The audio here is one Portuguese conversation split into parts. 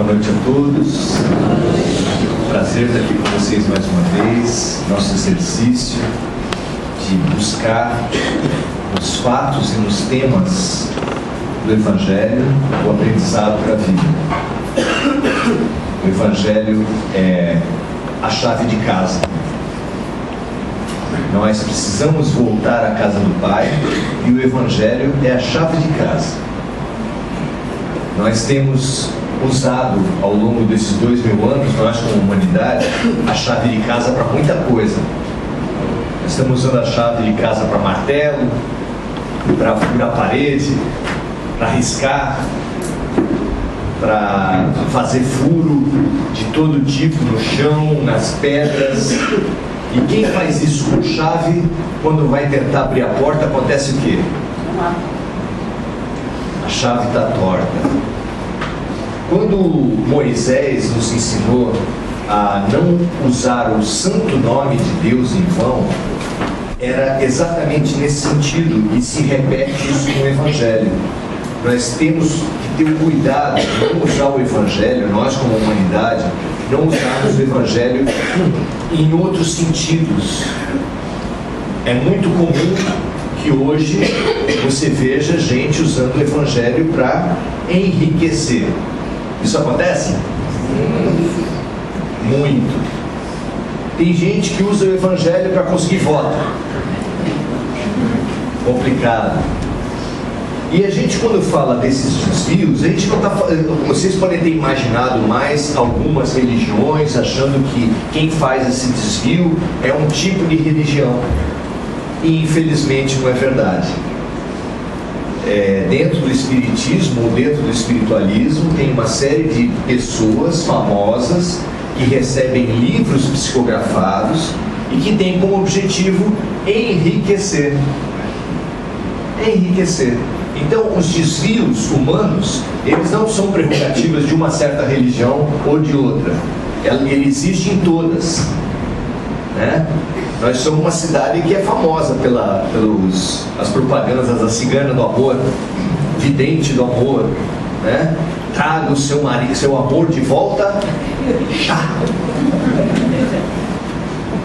Boa noite a todos. Prazer estar aqui com vocês mais uma vez. Nosso exercício de buscar nos fatos e nos temas do Evangelho o aprendizado para a vida. O Evangelho é a chave de casa. Nós precisamos voltar à casa do Pai e o Evangelho é a chave de casa. Nós temos usado ao longo desses 2000 anos, nós como humanidade, a chave de casa para muita coisa. Nós estamos usando a chave de casa para martelo, para furar a parede, para riscar, para fazer furo de todo tipo no chão, nas pedras. E quem faz isso com chave, quando vai tentar abrir a porta, acontece o quê? A chave está torta. Quando Moisés nos ensinou a não usar o santo nome de Deus em vão, era exatamente nesse sentido, e se repete isso no Evangelho. Nós temos que ter o cuidado de não usar o Evangelho, nós como humanidade, não usarmos o Evangelho em outros sentidos. É muito comum que hoje você veja gente usando o Evangelho para enriquecer. Isso acontece? Muito. Tem gente que usa o Evangelho para conseguir voto. Complicado. E a gente, quando fala desses desvios, a gente não está. Vocês podem ter imaginado mais algumas religiões achando que quem faz esse desvio é um tipo de religião. E infelizmente não é verdade. Dentro do espiritismo ou dentro do espiritualismo tem uma série de pessoas famosas que recebem livros psicografados e que têm como objetivo enriquecer. Então, os desvios humanos, eles não são prerrogativas de uma certa religião ou de outra. Ele existe em todas, né? Nós somos uma cidade que é famosa pelas propagandas da cigana do amor, vidente do amor, né? Traga o seu marido, seu amor de volta, chá.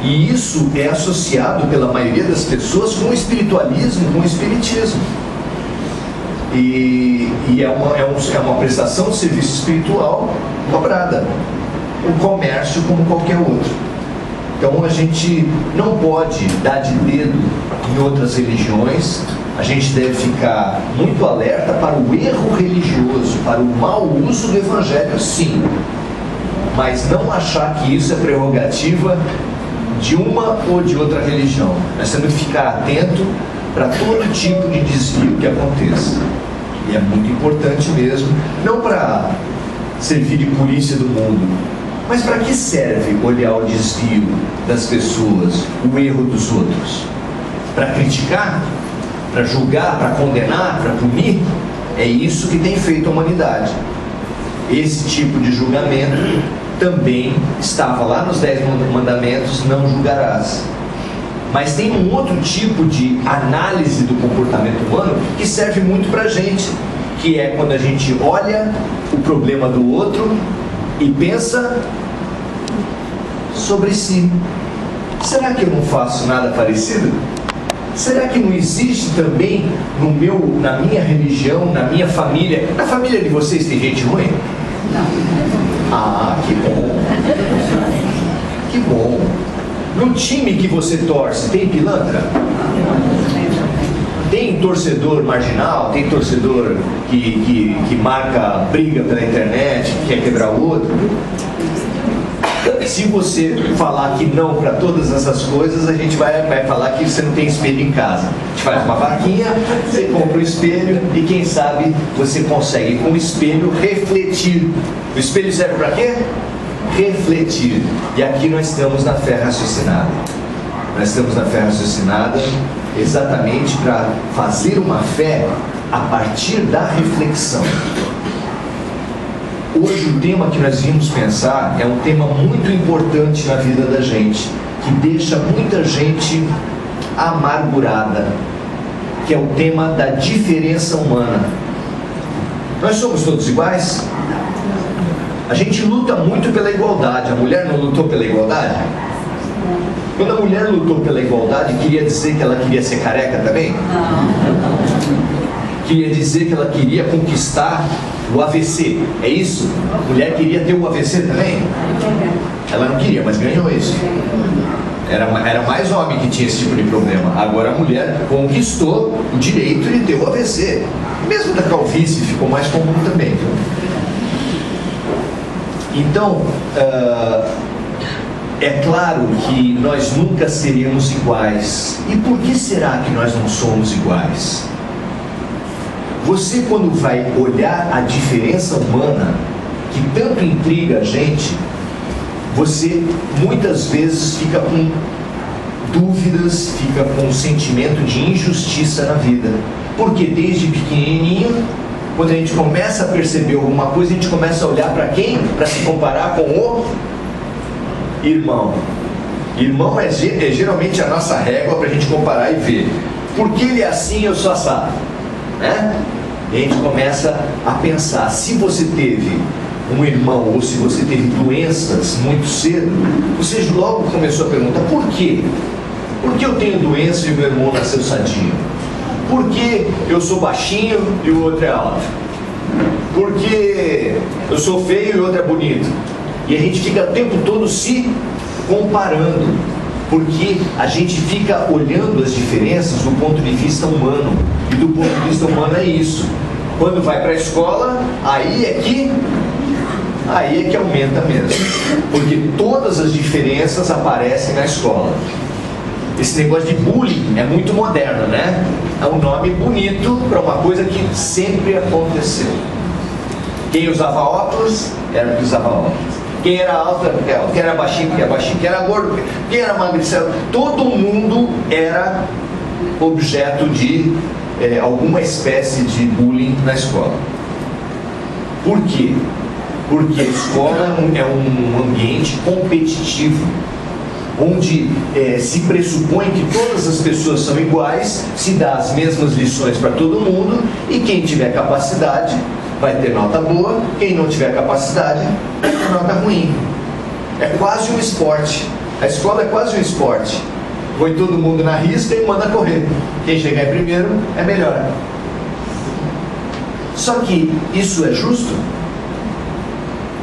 E isso é associado pela maioria das pessoas com o espiritualismo, com o espiritismo. E é uma prestação de serviço espiritual cobrada. O comércio como qualquer outro. Então a gente não pode dar de dedo em outras religiões. A gente deve ficar muito alerta para o erro religioso, para o mau uso do Evangelho, sim. Mas não achar que isso é prerrogativa de uma ou de outra religião. Nós temos que ficar atento para todo tipo de desvio que aconteça. E é muito importante mesmo, não para servir de polícia do mundo, mas para que serve olhar o desvio das pessoas, o erro dos outros? Para criticar? Para julgar? Para condenar? Para punir? É isso que tem feito a humanidade. Esse tipo de julgamento também estava lá nos 10 mandamentos, não julgarás. Mas tem um outro tipo de análise do comportamento humano que serve muito para a gente, que é quando a gente olha o problema do outro e pensa sobre si. Será que eu não faço nada parecido? Será que não existe também na minha religião, na minha família? Na família de vocês tem gente ruim? Não. Ah, que bom. Que bom. No time que você torce, tem pilantra? Tem torcedor marginal? Tem torcedor que marca briga pela internet, que quer quebrar o outro? Se você falar que não para todas essas coisas, a gente vai falar que você não tem espelho em casa. A gente faz uma vaquinha, você compra um espelho e quem sabe você consegue com o espelho refletir. O espelho serve para quê? Refletir. E aqui nós estamos na fé raciocinada. Nós estamos na fé raciocinada exatamente para fazer uma fé a partir da reflexão. Hoje o tema que nós vimos pensar é um tema muito importante na vida da gente, que deixa muita gente amargurada, que é o tema da diferença humana. Nós somos todos iguais? A gente luta muito pela igualdade. A mulher não lutou pela igualdade? Quando a mulher lutou pela igualdade, queria dizer que ela queria ser careca também? Queria dizer que ela queria conquistar o AVC. É isso? A mulher queria ter o AVC também? Ela não queria, mas ganhou isso. Era mais homem que tinha esse tipo de problema. Agora a mulher conquistou o direito de ter o AVC. Mesmo da calvície ficou mais comum também. Então, é claro que nós nunca seremos iguais. E por que será que nós não somos iguais? Você, quando vai olhar a diferença humana, que tanto intriga a gente, você muitas vezes fica com dúvidas, fica com um sentimento de injustiça na vida. Porque desde pequenininho, quando a gente começa a perceber alguma coisa, a gente começa a olhar para quem? Para se comparar com o irmão. Irmão é geralmente a nossa régua para a gente comparar e ver. Por que ele é assim, eu sou assado? Né? E a gente começa a pensar, se você teve um irmão ou se você teve doenças muito cedo, você logo começou a perguntar, por quê? Por que eu tenho doença e meu irmão nasceu sadio? Por que eu sou baixinho e o outro é alto? Por que eu sou feio e o outro é bonito? E a gente fica o tempo todo se comparando, porque a gente fica olhando as diferenças do ponto de vista humano. E do ponto de vista humano é isso. Quando vai para a escola, aí é que aumenta mesmo. Porque todas as diferenças aparecem na escola. Esse negócio de bullying é muito moderno, né? É um nome bonito para uma coisa que sempre aconteceu. Quem usava óculos era porque usava óculos. Quem era alto era porque era alto. Quem era baixinho porque era baixinho. Quem era gordo, quem era magricelo. Todo mundo era objeto de alguma espécie de bullying na escola. Por quê? Porque a escola é um ambiente competitivo, onde se pressupõe que todas as pessoas são iguais, se dá as mesmas lições para todo mundo, e quem tiver capacidade vai ter nota boa, quem não tiver capacidade vai ter nota ruim. É quase um esporte. A escola é quase um esporte. Põe todo mundo na risca e manda correr. Quem chegar em primeiro é melhor. Só que isso é justo?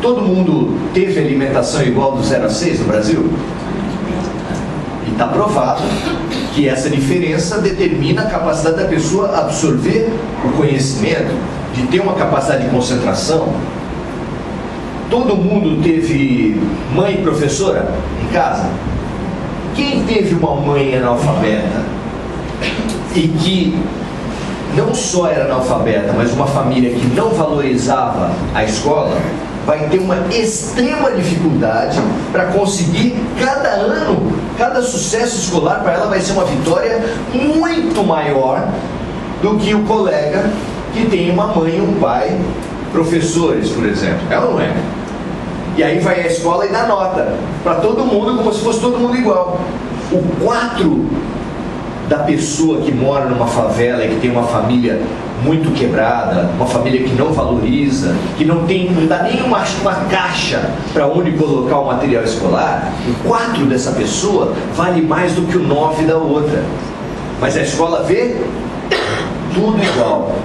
Todo mundo teve alimentação igual do 0 a 6 no Brasil? E está provado que essa diferença determina a capacidade da pessoa absorver o conhecimento, de ter uma capacidade de concentração. Todo mundo teve mãe professora em casa? Quem teve uma mãe analfabeta e que não só era analfabeta, mas uma família que não valorizava a escola, vai ter uma extrema dificuldade para conseguir cada ano, cada sucesso escolar para ela vai ser uma vitória muito maior do que o colega que tem uma mãe e um pai professores, por exemplo. É ou não é? E aí vai à escola e dá nota para todo mundo como se fosse todo mundo igual. O 4 da pessoa que mora numa favela e que tem uma família muito quebrada, uma família que não valoriza, que não dá nem uma caixa para onde colocar o material escolar, o 4 dessa pessoa vale mais do que o 9 da outra. Mas a escola vê tudo igual.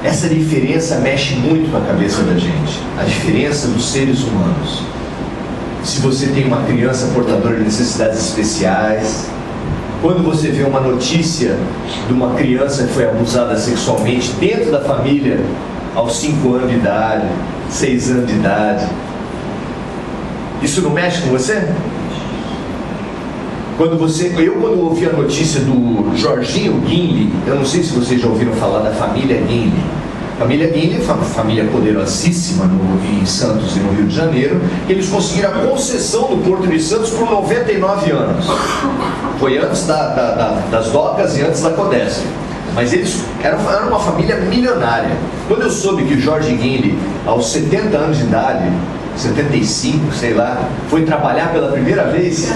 Essa diferença mexe muito com a cabeça da gente, a diferença dos seres humanos. Se você tem uma criança portadora de necessidades especiais, quando você vê uma notícia de uma criança que foi abusada sexualmente dentro da família aos 5 anos de idade, 6 anos de idade, isso não mexe com você? Quando ouvi a notícia do Jorginho Guinle, eu não sei se vocês já ouviram falar da família Guinle. A família Guinle é uma família poderosíssima em Santos e no Rio de Janeiro. Eles conseguiram a concessão do Porto de Santos por 99 anos. Foi antes das docas e antes da Codesp. Mas eles eram uma família milionária. Quando eu soube que o Jorge Guinle, aos 70 anos de idade, 75, sei lá, foi trabalhar pela primeira vez,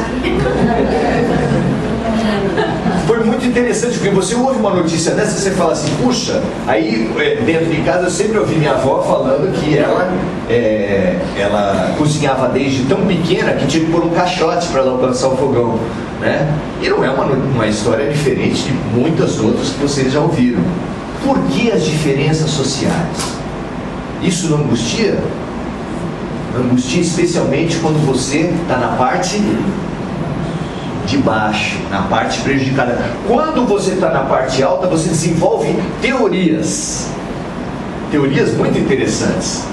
foi muito interessante, porque você ouve uma notícia dessa e você fala assim, puxa, aí dentro de casa eu sempre ouvi minha avó falando que ela cozinhava desde tão pequena que tinha que pôr um caixote para ela alcançar o fogão, né? E não é uma história diferente de muitas outras que vocês já ouviram. Por que as diferenças sociais? Isso não angustia? Angustia especialmente quando você está na parte de baixo, na parte prejudicada. Quando você está na parte alta, você desenvolve teorias muito interessantes.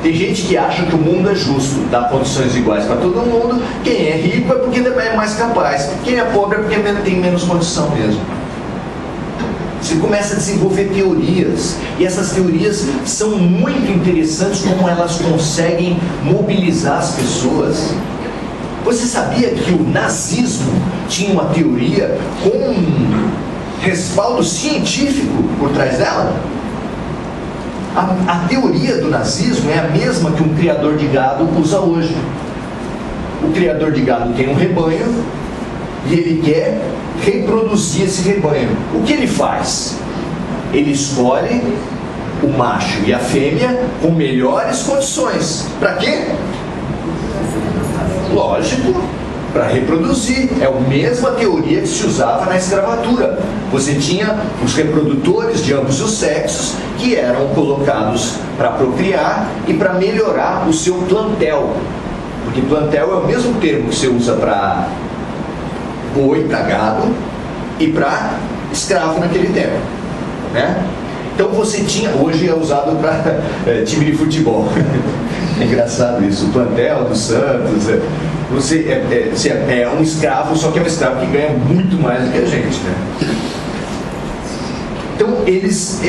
Tem gente que acha que o mundo é justo, dá condições iguais para todo mundo. Quem é rico é porque é mais capaz, quem é pobre é porque tem menos condição mesmo. Você começa a desenvolver teorias, e essas teorias são muito interessantes como elas conseguem mobilizar as pessoas. Você sabia que o nazismo tinha uma teoria com um respaldo científico por trás dela? A teoria do nazismo é a mesma que um criador de gado usa hoje. O criador de gado tem um rebanho e ele quer reproduzir esse rebanho. O que ele faz? Ele escolhe o macho e a fêmea com melhores condições. Para quê? Lógico, para reproduzir. É a mesma teoria que se usava na escravatura. Você tinha os reprodutores de ambos os sexos que eram colocados para procriar e para melhorar o seu plantel. Porque plantel é o mesmo termo que você usa para boi, para gado e para escravo naquele tempo, né? Então você tinha, hoje é usado para time de futebol. É engraçado isso, o plantel do Santos, você é um escravo, só que é um escravo que ganha muito mais do que a gente, né? Então eles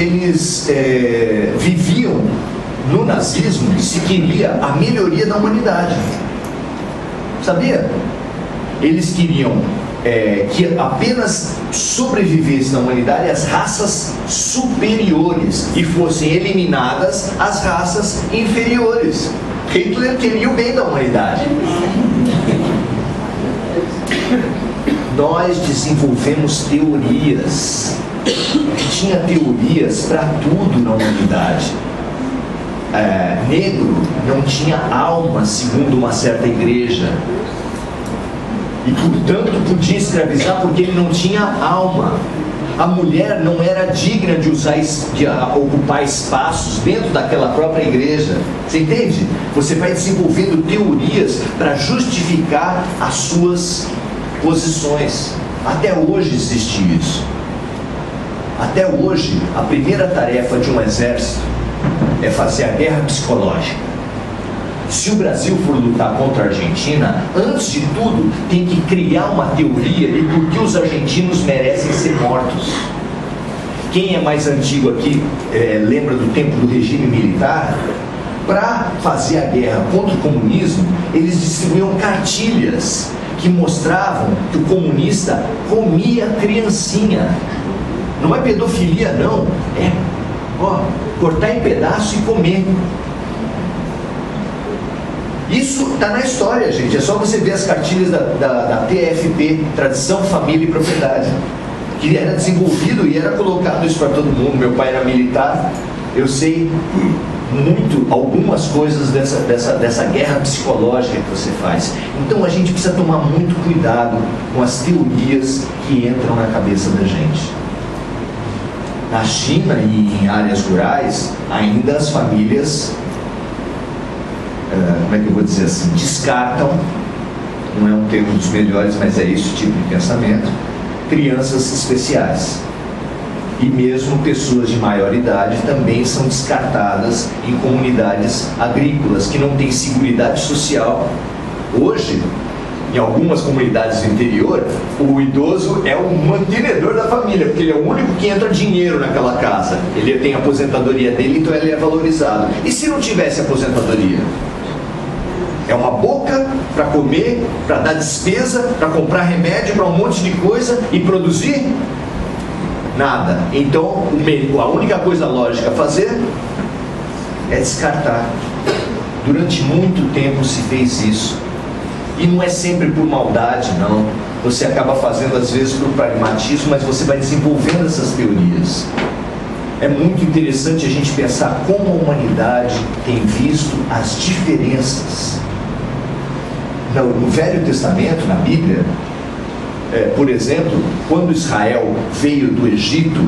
viviam no nazismo e se queria a melhoria da humanidade. Sabia? Eles queriam que apenas sobrevivessem na humanidade as raças superiores e fossem eliminadas as raças inferiores. Hitler queria o bem da humanidade. Nós desenvolvemos teorias. Tinha teorias para tudo na humanidade. Negro não tinha alma, segundo uma certa igreja. E portanto podia escravizar porque ele não tinha alma. A mulher não era digna de ocupar espaços dentro daquela própria igreja. Você entende? Você vai desenvolvendo teorias para justificar as suas posições. Até hoje existe isso. Até hoje, a primeira tarefa de um exército é fazer a guerra psicológica. Se o Brasil for lutar contra a Argentina, antes de tudo, tem que criar uma teoria de por que os argentinos merecem ser mortos. Quem é mais antigo aqui, lembra do tempo do regime militar? Para fazer a guerra contra o comunismo, eles distribuíam cartilhas que mostravam que o comunista comia criancinha. Não é pedofilia, não. É cortar em pedaço e comer. Isso está na história, gente. É só você ver as cartilhas da TFP, Tradição, Família e Propriedade, que era desenvolvido e era colocado isso para todo mundo. Meu pai era militar, eu sei algumas coisas dessa guerra psicológica que você faz. Então a gente precisa tomar muito cuidado com as teorias que entram na cabeça da gente. Na China e em áreas rurais, ainda as famílias, como é que eu vou dizer assim, descartam, não é um termo dos melhores, mas é esse tipo de pensamento, crianças especiais. E mesmo pessoas de maior idade também são descartadas em comunidades agrícolas, que não têm seguridade social. Hoje, em algumas comunidades do interior, o idoso é o mantenedor da família, porque ele é o único que entra dinheiro naquela casa. Ele tem a aposentadoria dele, então ele é valorizado. E se não tivesse aposentadoria? É uma boca para comer, para dar despesa, para comprar remédio, para um monte de coisa e produzir? Nada. Então, a única coisa lógica a fazer é descartar. Durante muito tempo se fez isso. E não é sempre por maldade, não. você acaba fazendo às vezes por pragmatismo, mas você vai desenvolvendo essas teorias. É muito interessante a gente pensar como a humanidade tem visto as diferenças. No Velho Testamento, na Bíblia, por exemplo, quando Israel veio do Egito,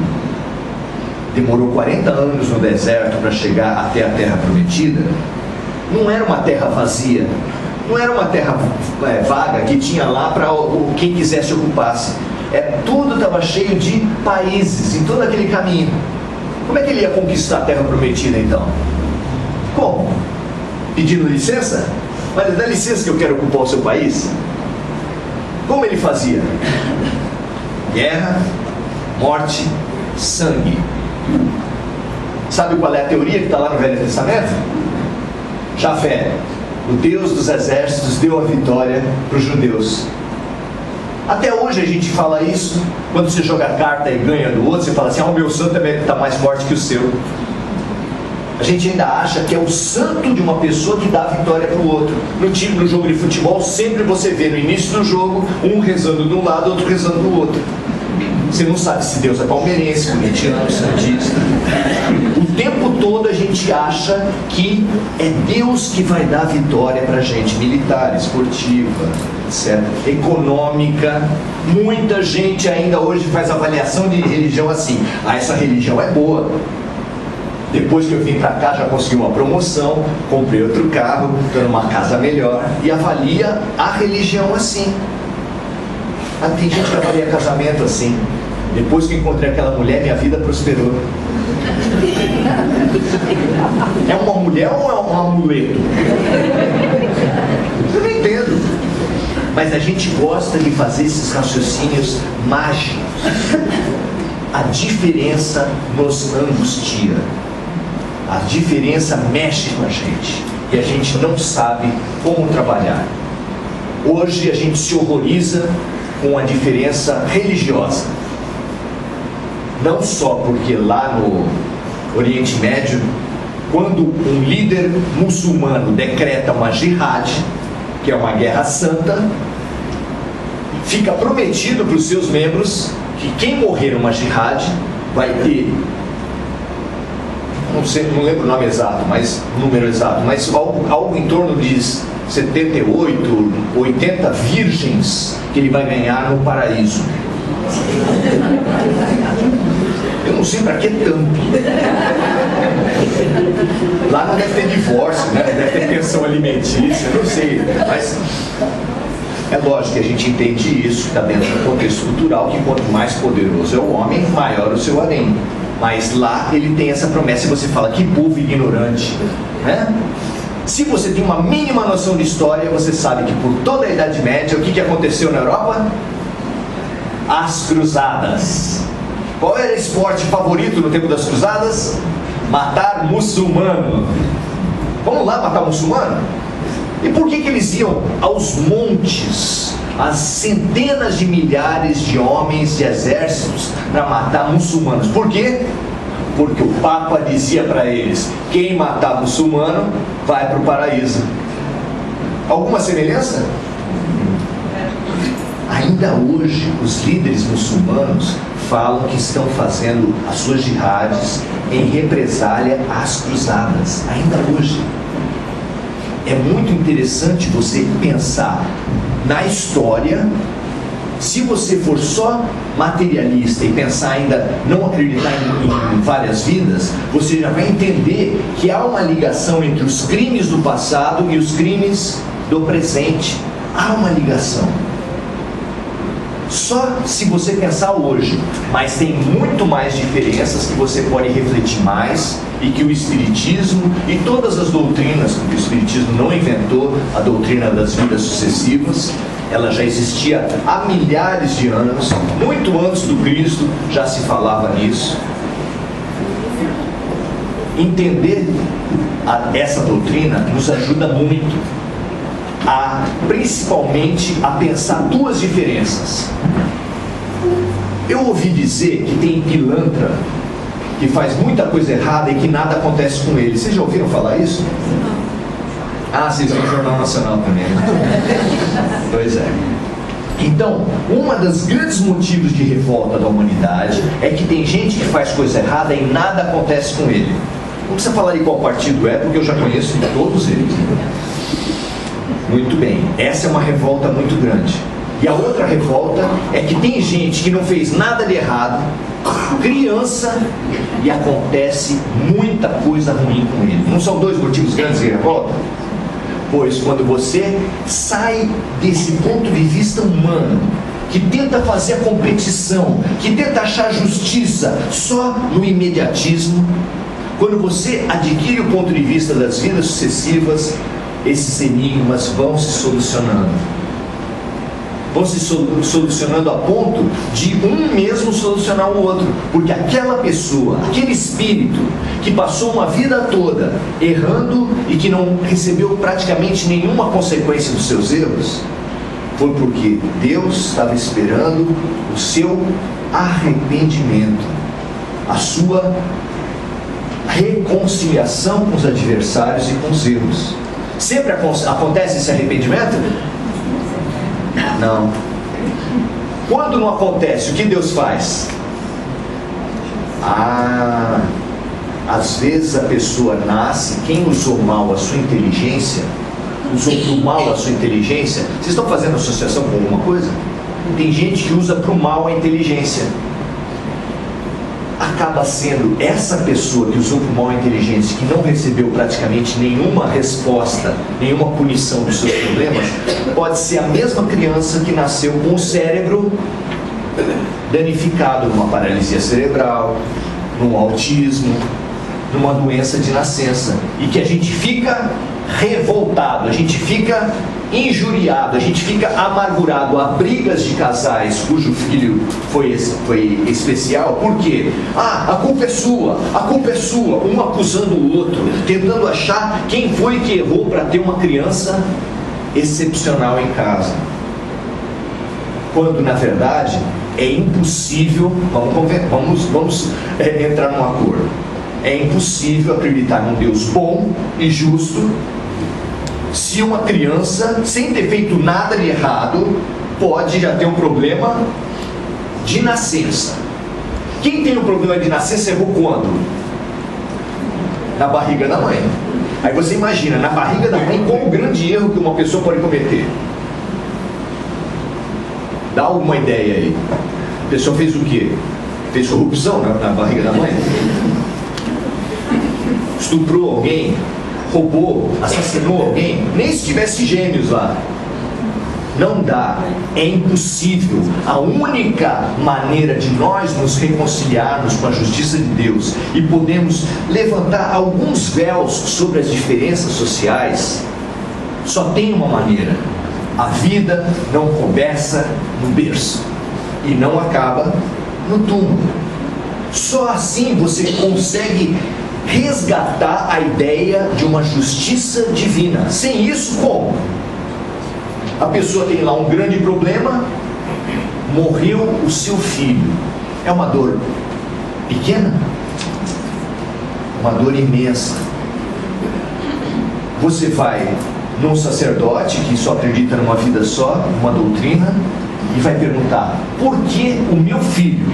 demorou 40 anos no deserto para chegar até a Terra Prometida. Não era uma terra vazia, não era uma terra vaga que tinha lá para quem quisesse ocupasse. Tudo estava cheio de países em todo aquele caminho. Como é que ele ia conquistar a Terra Prometida então? Como? Pedindo licença? Olha, dá licença que eu quero ocupar o seu país. Como ele fazia? Guerra, morte, sangue. Sabe qual é a teoria que está lá no Velho Testamento? Javé, o Deus dos exércitos, deu a vitória para os judeus. Até hoje a gente fala isso. Quando você joga carta e ganha do outro, você fala assim: o meu santo está mais forte que o seu. A gente ainda acha que é o santo de uma pessoa que dá a vitória para o outro. No jogo de futebol, sempre você vê no início do jogo, um rezando de um lado, outro rezando do outro. Você não sabe se Deus é palmeirense, corintiano, santista. O tempo todo a gente acha que é Deus que vai dar a vitória para a gente, militar, esportiva, etc., econômica. Muita gente ainda hoje faz avaliação de religião assim: essa religião é boa. Depois que eu vim para cá, já consegui uma promoção, comprei outro carro, estou numa casa melhor, e avalia a religião assim. Tem gente que avalia casamento assim: depois que encontrei aquela mulher, minha vida prosperou. É uma mulher ou é um amuleto? Eu não entendo. Mas a gente gosta de fazer esses raciocínios mágicos. A diferença nos angustia. A diferença mexe com a gente. E a gente não sabe como trabalhar. Hoje a gente se horroriza com a diferença religiosa. Não só porque lá no Oriente Médio, quando um líder muçulmano decreta uma jihad, que é uma guerra santa, fica prometido para os seus membros que quem morrer numa jihad vai ter, não lembro o nome exato, mas o número exato, mas algo em torno de 78, 80 virgens que ele vai ganhar no paraíso. Eu não sei para que tanto. Lá não deve ter divórcio, né? Deve ter pensão alimentícia, não sei. Mas é lógico que a gente entende isso, que está dentro do contexto cultural, que quanto mais poderoso é o homem, maior o seu harém. Mas lá ele tem essa promessa e você fala: que povo ignorante, né? Se você tem uma mínima noção de história, você sabe que por toda a Idade Média, o que aconteceu na Europa? As cruzadas. Qual era o esporte favorito no tempo das cruzadas? Matar muçulmano. Vamos lá matar muçulmano? E por que eles iam aos montes, as centenas de milhares de homens e exércitos para matar muçulmanos? Por quê? Porque o Papa dizia para eles: quem matar muçulmano vai para o paraíso. Alguma semelhança? Ainda hoje, os líderes muçulmanos falam que estão fazendo as suas jihades em represália às cruzadas. Ainda hoje. É muito interessante você pensar na história. Se você for só materialista e pensar ainda, não acreditar em várias vidas, você já vai entender que há uma ligação entre os crimes do passado e os crimes do presente. Há uma ligação. Só se você pensar hoje, mas tem muito mais diferenças que você pode refletir mais, e que o Espiritismo e todas as doutrinas, porque o Espiritismo não inventou a doutrina das vidas sucessivas, ela já existia há milhares de anos, muito antes do Cristo já se falava nisso. Entender essa doutrina nos ajuda muito principalmente a pensar duas diferenças. Eu ouvi dizer que tem pilantra que faz muita coisa errada e que nada acontece com ele. Vocês já ouviram falar isso? Vocês veem o Jornal Nacional também, né? Pois é. Então, um dos grandes motivos de revolta da humanidade é que tem gente que faz coisa errada e nada acontece com ele. Não precisa falar de qual partido é, porque eu já conheço todos eles. Muito bem, essa é uma revolta muito grande. E a outra revolta é que tem gente que não fez nada de errado, criança, e acontece muita coisa ruim com ele. Não são dois motivos grandes de revolta? Pois quando você sai desse ponto de vista humano, que tenta fazer a competição, que tenta achar justiça só no imediatismo, quando você adquire o ponto de vista das vidas sucessivas, esses enigmas vão se solucionando. Vão se solucionando a ponto de um mesmo solucionar o outro, porque aquela pessoa, aquele espírito que passou uma vida toda errando e que não recebeu praticamente nenhuma consequência dos seus erros, foi porque Deus estava esperando o seu arrependimento, a sua reconciliação com os adversários e com os erros. Sempre acontece esse arrependimento? Não. Quando não acontece, o que Deus faz? Às vezes a pessoa nasce, quem usou mal a sua inteligência, usou para o mal a sua inteligência. Vocês estão fazendo associação com alguma coisa? Tem gente que usa para o mal a inteligência. Acaba sendo essa pessoa que usou para o mal a inteligência, que não recebeu praticamente nenhuma resposta, nenhuma punição dos seus problemas, pode ser a mesma criança que nasceu com o cérebro danificado numa paralisia cerebral, num autismo, numa doença de nascença, e que a gente fica revoltado, a gente fica injuriado, a gente fica amargurado. Há brigas de casais cujo filho foi especial. Por quê? A culpa é sua, um acusando o outro, tentando achar quem foi que errou para ter uma criança excepcional em casa, quando na verdade é impossível. Vamos entrar num acordo. É impossível acreditar num Deus bom e justo se uma criança, sem ter feito nada de errado, pode já ter um problema de nascença. Quem tem um problema de nascença errou quando? Na barriga da mãe. Aí você imagina, na barriga da mãe, qual o grande erro que uma pessoa pode cometer? Dá alguma ideia aí. A pessoa fez o quê? Fez corrupção na barriga da mãe? Estuprou alguém? Roubou? Assassinou alguém? Nem se tivesse gêmeos lá. Não dá, é impossível. A única maneira de nós nos reconciliarmos com a justiça de Deus e podemos levantar alguns véus sobre as diferenças sociais, só tem uma maneira: a vida não começa no berço e não acaba no túmulo. Só assim você consegue resgatar a ideia de uma justiça divina. Sem isso, como? A pessoa tem lá um grande problema, morreu o seu filho. É uma dor pequena? Uma dor imensa. Você vai num sacerdote que só acredita numa vida só, numa doutrina, e vai perguntar: por que o meu filho,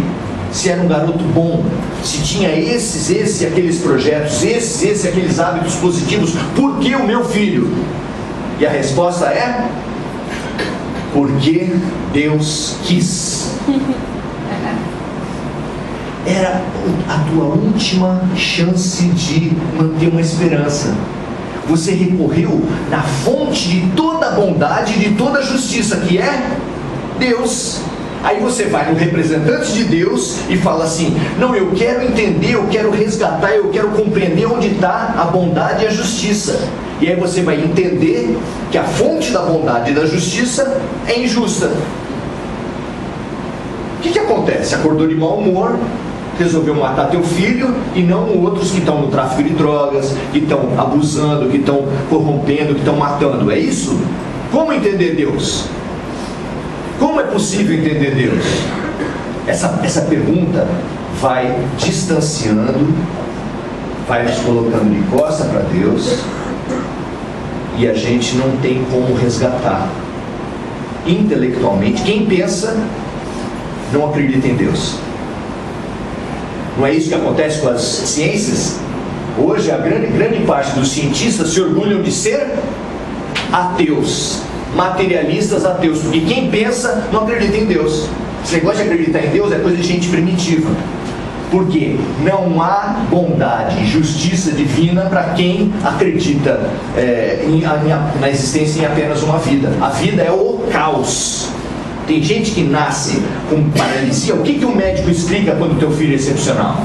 se era um garoto bom, se tinha esses e aqueles projetos, esses e aqueles hábitos positivos, por que o meu filho? E a resposta é: porque Deus quis. Era a tua última chance de manter uma esperança. Você recorreu na fonte de toda a bondade e de toda a justiça, que é Deus. Aí você vai no representante de Deus e fala assim: não, eu quero entender, eu quero resgatar, eu quero compreender onde está a bondade e a justiça. E aí você vai entender que a fonte da bondade e da justiça é injusta. O que acontece? Acordou de mau humor, resolveu matar teu filho, e não outros que estão no tráfico de drogas, que estão abusando, que estão corrompendo, que estão matando. É isso? Como entender Deus? Como é possível entender Deus? Essa pergunta vai distanciando, vai nos colocando de costa para Deus, e a gente não tem como resgatar. intelectualmente. Quem pensa não acredita em Deus. Não é isso que acontece com as ciências? Hoje a grande parte dos cientistas se orgulham de ser ateus, materialistas ateus, porque quem pensa não acredita em Deus. Esse negócio de acreditar em Deus é coisa de gente primitiva. Porque não há bondade e justiça divina para quem acredita na existência em apenas uma vida. A vida é o caos. Tem gente que nasce com paralisia. O que o médico explica quando o teu filho é excepcional?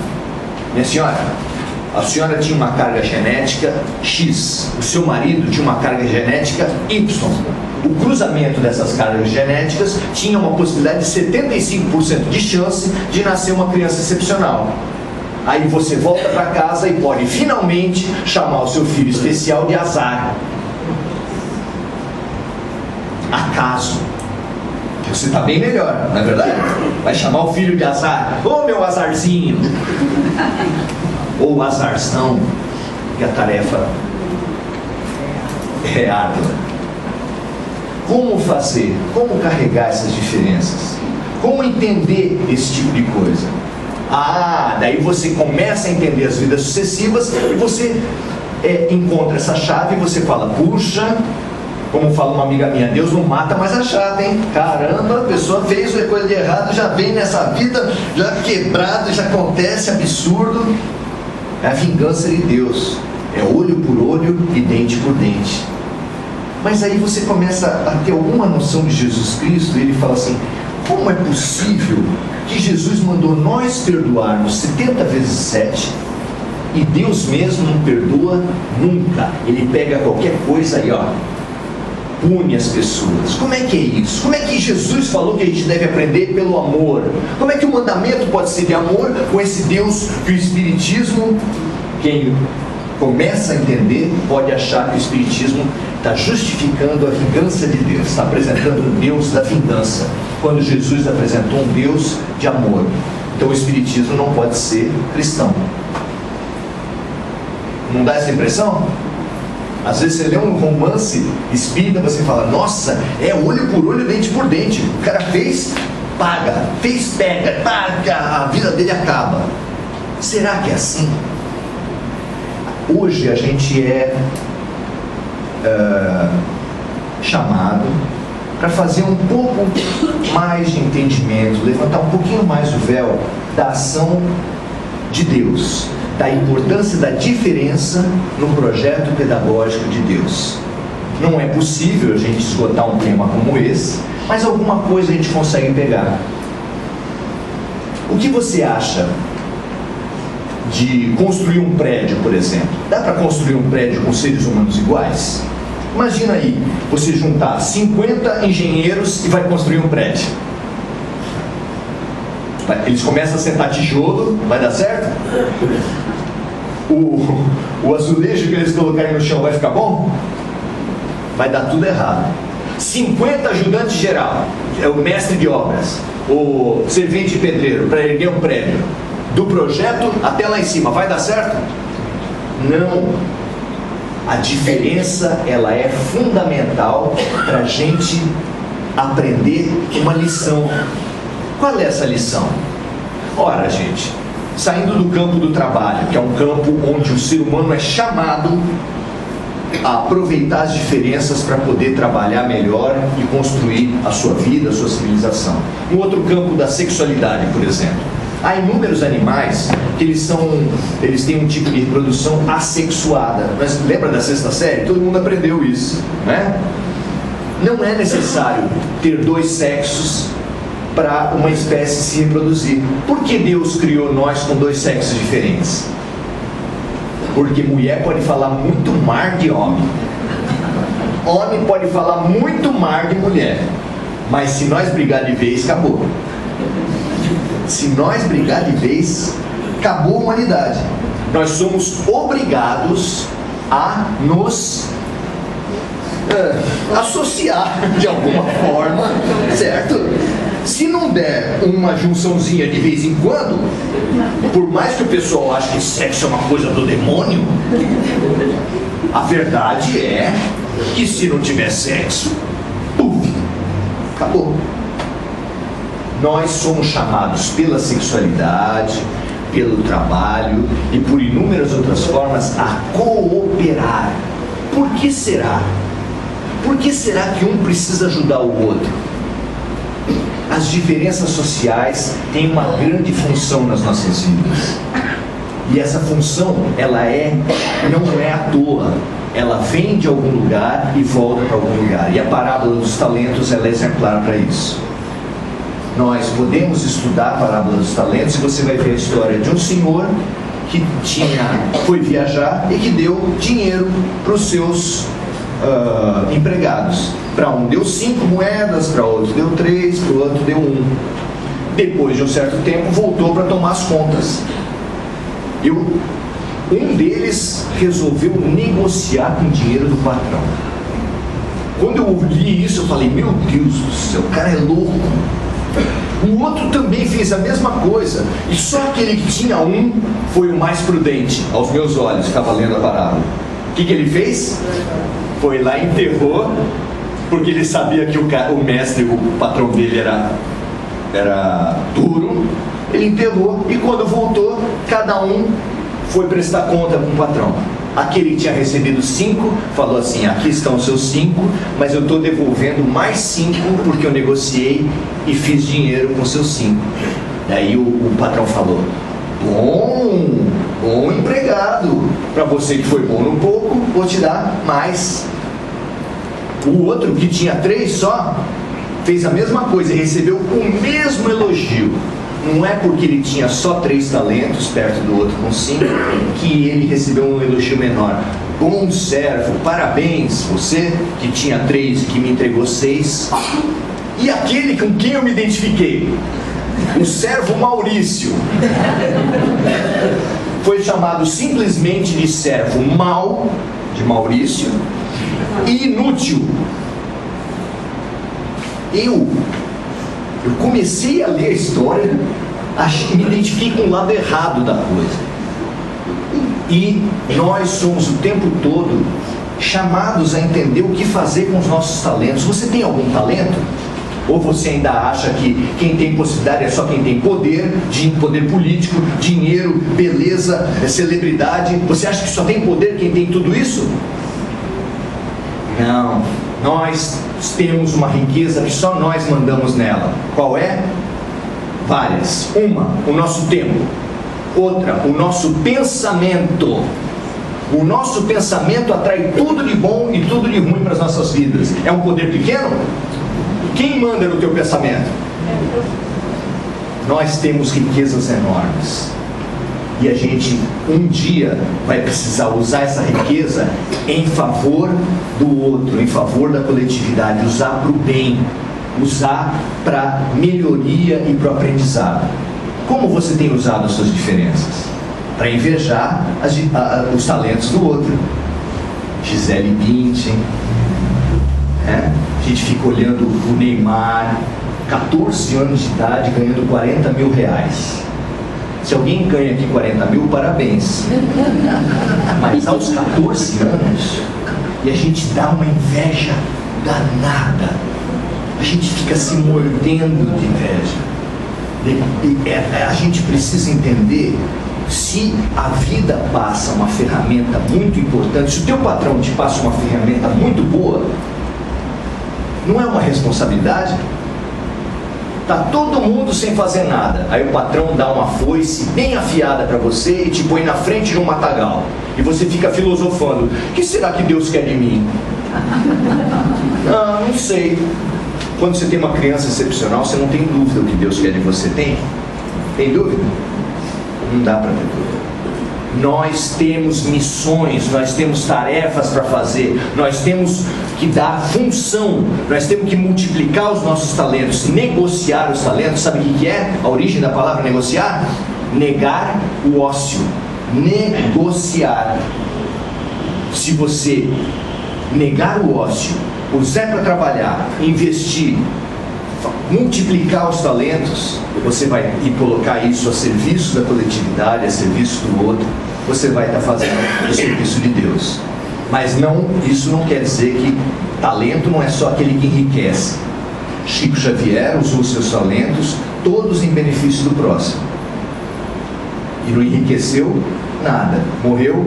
Minha senhora, a senhora tinha uma carga genética X, o seu marido tinha uma carga genética Y. O cruzamento dessas cargas genéticas tinha uma possibilidade de 75% de chance de nascer uma criança excepcional. Aí você volta para casa e pode finalmente chamar o seu filho especial de azar. Acaso. Você está bem melhor, não é verdade? Vai chamar o filho de azar. Ô meu azarzinho. Ou azarzão, que a tarefa é árdua. Como fazer? Como carregar essas diferenças? Como entender esse tipo de coisa? Daí você começa a entender as vidas sucessivas e você encontra essa chave e você fala, puxa, como fala uma amiga minha, Deus não mata mais a chave, hein? Caramba, a pessoa fez uma coisa de errado, já vem nessa vida, já quebrado, já acontece, absurdo. É a vingança de Deus. É olho por olho e dente por dente. Mas aí você começa a ter alguma noção de Jesus Cristo, e ele fala assim, como é possível que Jesus mandou nós perdoarmos 70 vezes 7 e Deus mesmo não perdoa nunca? Ele pega qualquer coisa aí, pune as pessoas. Como é que é isso? Como é que Jesus falou que a gente deve aprender pelo amor? Como é que o mandamento pode ser de amor com esse Deus que o Espiritismo, quem começa a entender, pode achar que o Espiritismo está justificando a vingança de Deus, está apresentando um Deus da vingança, quando Jesus apresentou um Deus de amor. Então o Espiritismo não pode ser cristão. Não dá essa impressão? Às vezes você lê um romance espírita, você fala, nossa, é olho por olho, dente por dente. O cara fez, paga, fez, pega, paga, a vida dele acaba. Será que é assim? Hoje a gente é chamado para fazer um pouco mais de entendimento, levantar um pouquinho mais o véu da ação de Deus, da importância da diferença no projeto pedagógico de Deus. Não é possível a gente esgotar um tema como esse, mas alguma coisa a gente consegue pegar. O que você acha de construir um prédio, por exemplo? Dá para construir um prédio com seres humanos iguais? Imagina aí, você juntar 50 engenheiros e vai construir um prédio. Eles começam a sentar tijolo, vai dar certo? O azulejo que eles colocarem no chão vai ficar bom? Vai dar tudo errado. 50 ajudantes geral, é o mestre de obras, o servente pedreiro, para erguer um prédio, do projeto até lá em cima, vai dar certo? Não. A diferença, ela é fundamental para a gente aprender uma lição. Qual é essa lição? Ora, gente, saindo do campo do trabalho, que é um campo onde o ser humano é chamado a aproveitar as diferenças para poder trabalhar melhor e construir a sua vida, a sua civilização. No outro campo da sexualidade, por exemplo, há inúmeros animais que eles têm um tipo de reprodução assexuada. Mas lembra da sexta série? Todo mundo aprendeu isso, né? Não é necessário ter dois sexos para uma espécie se reproduzir. Por que Deus criou nós com dois sexos diferentes? Porque mulher pode falar muito mais de homem. Homem pode falar muito mais de mulher. Mas se nós brigar de vez, acabou. Se nós brigar de vez, acabou a humanidade. Nós somos obrigados a nos associar de alguma forma, certo? Se não der uma junçãozinha de vez em quando, por mais que o pessoal ache que sexo é uma coisa do demônio, a verdade é que se não tiver sexo, Acabou. Nós somos chamados pela sexualidade, pelo trabalho e por inúmeras outras formas a cooperar. Por que será? Por que será que um precisa ajudar o outro? As diferenças sociais têm uma grande função nas nossas vidas. E essa função, não é à toa. Ela vem de algum lugar e volta para algum lugar. E a parábola dos talentos, ela é exemplar para isso. Nós podemos estudar a parábola dos talentos e você vai ver a história de um senhor que foi viajar e que deu dinheiro para os seus empregados. Para um deu 5 moedas, para outro deu 3, para o outro deu 1. Depois de um certo tempo voltou para tomar as contas. Um deles resolveu negociar com o dinheiro do patrão. Quando eu li isso, eu falei, meu Deus do céu, o cara é louco. O outro também fez a mesma coisa, e só aquele que tinha 1 foi o mais prudente, aos meus olhos, estava lendo a parábola. O que ele fez? Foi lá e enterrou, porque ele sabia que o mestre, o patrão dele era duro. Ele enterrou, e quando voltou, cada um foi prestar conta com o patrão. Aquele que tinha recebido 5 falou assim, aqui estão os seus 5, mas eu estou devolvendo mais 5 porque eu negociei e fiz dinheiro com seus 5. Daí o patrão falou, bom empregado, para você que foi bom no pouco, vou te dar mais. O outro que tinha 3 só, fez a mesma coisa e recebeu o mesmo elogio. Não é porque ele tinha só 3 talentos perto do outro com 5 que ele recebeu um elogio menor. Bom servo, parabéns, você que tinha 3 e que me entregou 6. E aquele com quem eu me identifiquei, o servo Maurício, foi chamado simplesmente de servo mau, de Maurício, e inútil. Eu comecei a ler a história, me identifiquei com o lado errado da coisa. E nós somos o tempo todo chamados a entender o que fazer com os nossos talentos. Você tem algum talento? Ou você ainda acha que quem tem possibilidade é só quem tem poder, poder político, dinheiro, beleza, celebridade? Você acha que só tem poder quem tem tudo isso? Não. Nós temos uma riqueza que só nós mandamos nela. Qual é? Várias. Uma, o nosso tempo. Outra, o nosso pensamento. O nosso pensamento atrai tudo de bom e tudo de ruim para as nossas vidas. É um poder pequeno? Quem manda no teu pensamento? Nós temos riquezas enormes. E a gente um dia vai precisar usar essa riqueza em favor do outro, em favor da coletividade, usar para o bem, usar para melhoria e para o aprendizado. Como você tem usado as suas diferenças? Para invejar os talentos do outro. Gisele Bündchen, a gente fica olhando o Neymar, 14 anos de idade, ganhando 40 mil reais. Se alguém ganha aqui 40 mil, parabéns. Mas aos 14 anos, e a gente dá uma inveja danada. A gente fica se mordendo de inveja. A gente precisa entender, se a vida passa uma ferramenta muito importante, se o teu patrão te passa uma ferramenta muito boa, não é uma responsabilidade? Está todo mundo sem fazer nada. Aí o patrão dá uma foice bem afiada para você e te põe na frente de um matagal. E você fica filosofando. O que será que Deus quer de mim? Não sei. Quando você tem uma criança excepcional, você não tem dúvida do que Deus quer de você. Tem? Tem dúvida? Não dá para ter dúvida. Nós temos missões, nós temos tarefas para fazer, nós temos que dar função, nós temos que multiplicar os nossos talentos, negociar os talentos. Sabe o que é a origem da palavra negociar? Negar o ócio. Negociar. Se você negar o ócio, usar para trabalhar, investir, multiplicar os talentos, você vai colocar isso a serviço da coletividade, a serviço do outro, você vai estar fazendo o serviço de Deus. Mas isso não quer dizer que talento não é só aquele que enriquece. Chico Xavier usou seus talentos todos em benefício do próximo. E não enriqueceu nada. Morreu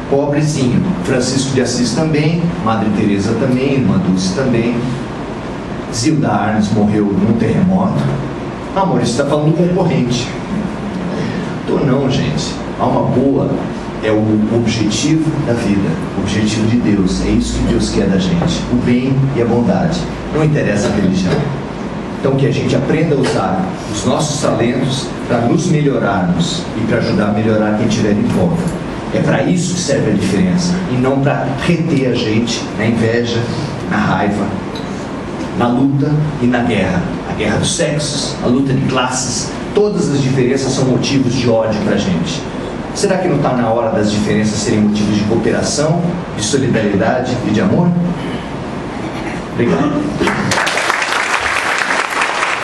pobrezinho. Francisco de Assis também, Madre Teresa também, Irmã Dulce também. Zilda Arnes morreu num terremoto. Amor, isso está falando do concorrente. Então não, gente. Alma boa é o objetivo da vida, o objetivo de Deus. É isso que Deus quer da gente, o bem e a bondade. Não interessa a religião. Então que a gente aprenda a usar os nossos talentos para nos melhorarmos e para ajudar a melhorar quem estiver em volta. É para isso que serve a diferença, e não para reter a gente na inveja, na raiva, na luta e na guerra. A guerra dos sexos, a luta de classes, todas as diferenças são motivos de ódio para a gente. Será que não está na hora das diferenças serem motivos de cooperação, de solidariedade e de amor? Obrigado.